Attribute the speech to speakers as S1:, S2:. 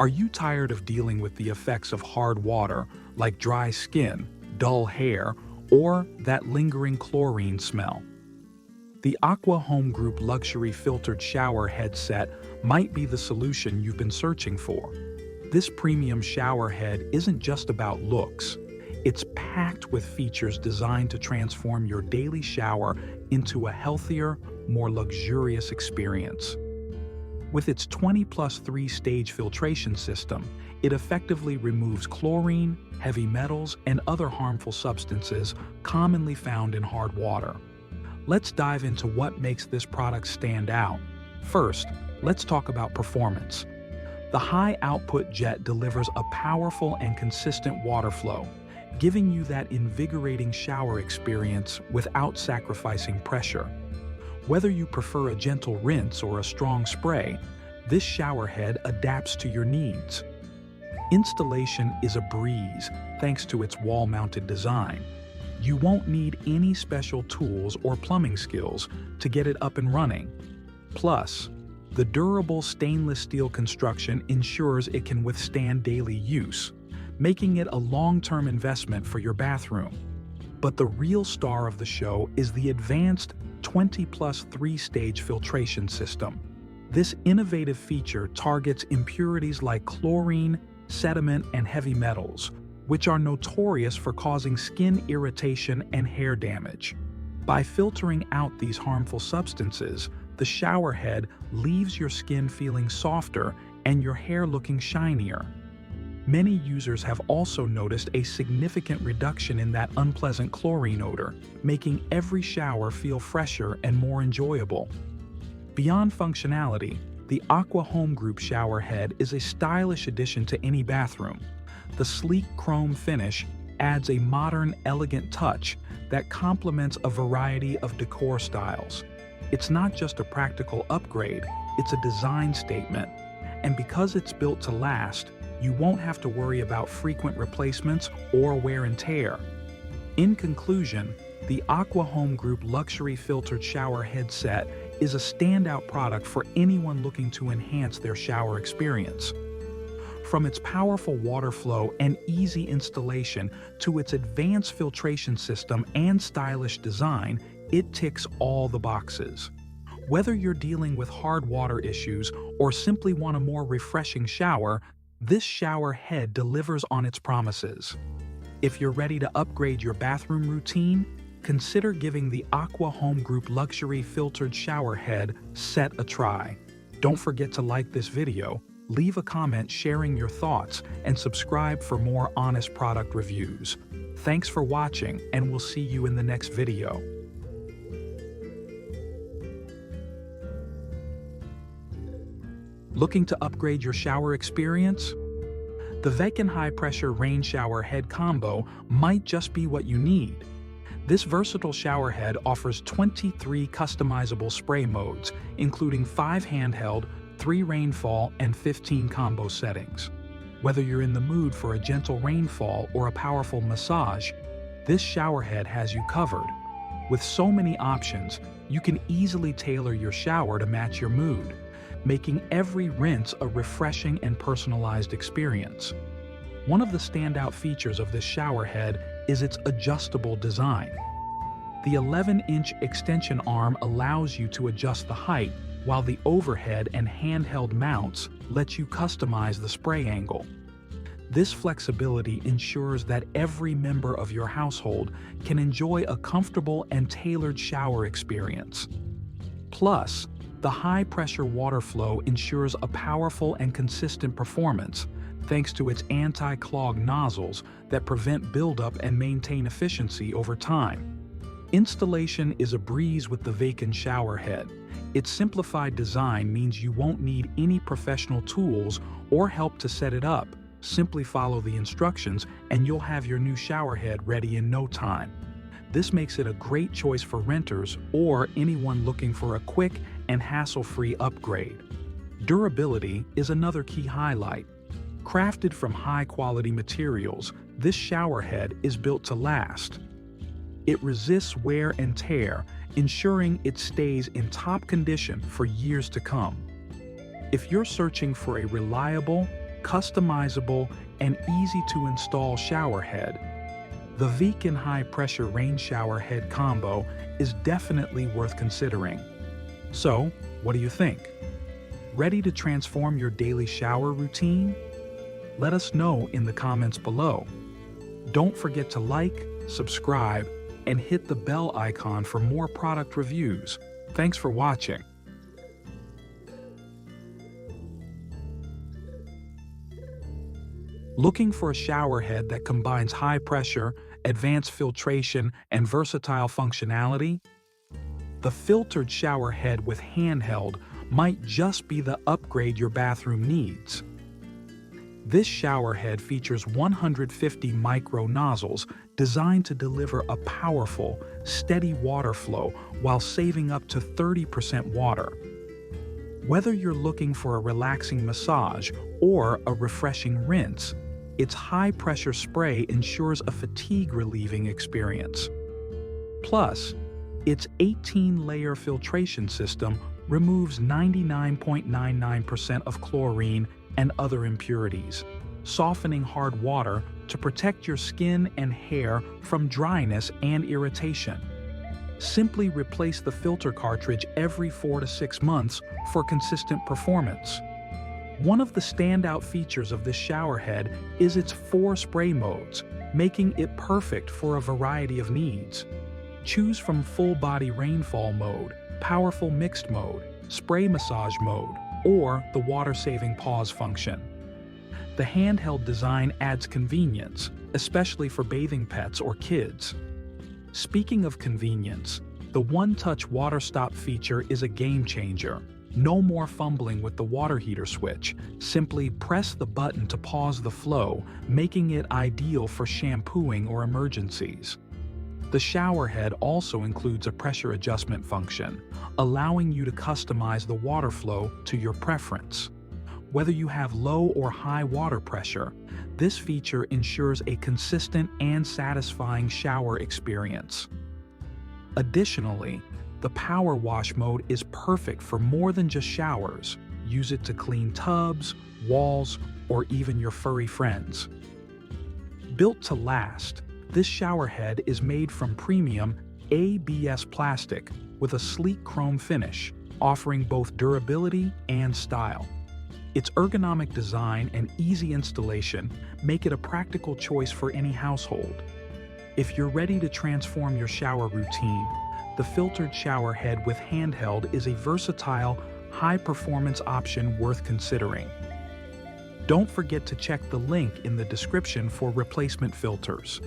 S1: Are you tired of dealing with the effects of hard water, like dry skin, dull hair, or that lingering chlorine smell? The AquaHomeGroup luxury filtered shower head set might be the solution you've been searching for. This premium shower head isn't just about looks. It's packed with features designed to transform your daily shower into a healthier, more luxurious experience. With its 20+ 3-stage filtration system, it effectively removes chlorine, heavy metals, and other harmful substances commonly found in hard water. Let's dive into what makes this product stand out. First, let's talk about performance. The high-output jet delivers a powerful and consistent water flow, giving you that invigorating shower experience without sacrificing pressure. Whether you prefer a gentle rinse or a strong spray, this shower head adapts to your needs. Installation is a breeze thanks to its wall-mounted design. You won't need any special tools or plumbing skills to get it up and running. Plus, the durable stainless steel construction ensures it can withstand daily use, making it a long-term investment for your bathroom. But the real star of the show is the advanced 20+ 3-stage filtration system. This innovative feature targets impurities like chlorine, sediment, and heavy metals, which are notorious for causing skin irritation and hair damage. By filtering out these harmful substances, the shower head leaves your skin feeling softer and your hair looking shinier. Many users have also noticed a significant reduction in that unpleasant chlorine odor, making every shower feel fresher and more enjoyable. Beyond functionality, the AquaHomeGroup shower head is a stylish addition to any bathroom. The sleek chrome finish adds a modern, elegant touch that complements a variety of decor styles. It's not just a practical upgrade, it's a design statement. And because it's built to last, you won't have to worry about frequent replacements or wear and tear. In conclusion, the AquaHomeGroup luxury filtered shower head set is a standout product for anyone looking to enhance their shower experience. From its powerful water flow and easy installation to its advanced filtration system and stylish design, it ticks all the boxes. Whether you're dealing with hard water issues or simply want a more refreshing shower, this shower head delivers on its promises. If you're ready to upgrade your bathroom routine, consider giving the AquaHomeGroup luxury filtered shower head set a try. Don't forget to like this video, leave a comment sharing your thoughts, and subscribe for more honest product reviews. Thanks for watching, and we'll see you in the next video. Looking to upgrade your shower experience? The Veken high-pressure rain shower head combo might just be what you need. This versatile shower head offers 23 customizable spray modes, including 5 handheld, 3 rainfall, and 15 combo settings. Whether you're in the mood for a gentle rainfall or a powerful massage, this shower head has you covered. With so many options, you can easily tailor your shower to match your mood, making every rinse a refreshing and personalized experience. One of the standout features of this shower head is its adjustable design. The 11-inch extension arm allows you to adjust the height, while the overhead and handheld mounts let you customize the spray angle. This flexibility ensures that every member of your household can enjoy a comfortable and tailored shower experience. Plus, the high-pressure water flow ensures a powerful and consistent performance, thanks to its anti-clog nozzles that prevent buildup and maintain efficiency over time. Installation is a breeze with the Veken shower head. Its simplified design means you won't need any professional tools or help to set it up. Simply follow the instructions and you'll have your new shower head ready in no time. This makes it a great choice for renters or anyone looking for a quick and hassle-free upgrade. Durability is another key highlight. Crafted from high-quality materials, this shower head is built to last. It resists wear and tear, ensuring it stays in top condition for years to come. If you're searching for a reliable, customizable, and easy-to-install shower head. The Veken high-pressure rain shower head combo is definitely worth considering. So, what do you think? Ready to transform your daily shower routine? Let us know in the comments below. Don't forget to like, subscribe, and hit the bell icon for more product reviews. Thanks for watching. Looking for a shower head that combines high pressure, advanced filtration, and versatile functionality? The filtered shower head with Handheld might just be the upgrade your bathroom needs. This shower head features 150 micro nozzles designed to deliver a powerful, steady water flow while saving up to 30% water. Whether you're looking for a relaxing massage or a refreshing rinse, its high-pressure spray ensures a fatigue-relieving experience. Plus, its 18-layer filtration system removes 99.99% of chlorine and other impurities, softening hard water to protect your skin and hair from dryness and irritation. Simply replace the filter cartridge every 4 to 6 months for consistent performance. One of the standout features of this shower head is its 4 spray modes, making it perfect for a variety of needs. Choose from full body rainfall mode, powerful mixed mode, spray massage mode, or the water-saving pause function. The handheld design adds convenience, especially for bathing pets or kids. Speaking of convenience, the one-touch water stop feature is a game changer. No more fumbling with the water heater switch. Simply press the button to pause the flow, making it ideal for shampooing or emergencies. The shower head also includes a pressure adjustment function, allowing you to customize the water flow to your preference. Whether you have low or high water pressure, this feature ensures a consistent and satisfying shower experience. Additionally, the power wash mode is perfect for more than just showers. Use it to clean tubs, walls, or even your furry friends. Built to last, this shower head is made from premium ABS plastic with a sleek chrome finish, offering both durability and style. Its ergonomic design and easy installation make it a practical choice for any household. If you're ready to transform your shower routine, the filtered shower head with Handheld is a versatile, high-performance option worth considering. Don't forget to check the link in the description for replacement filters.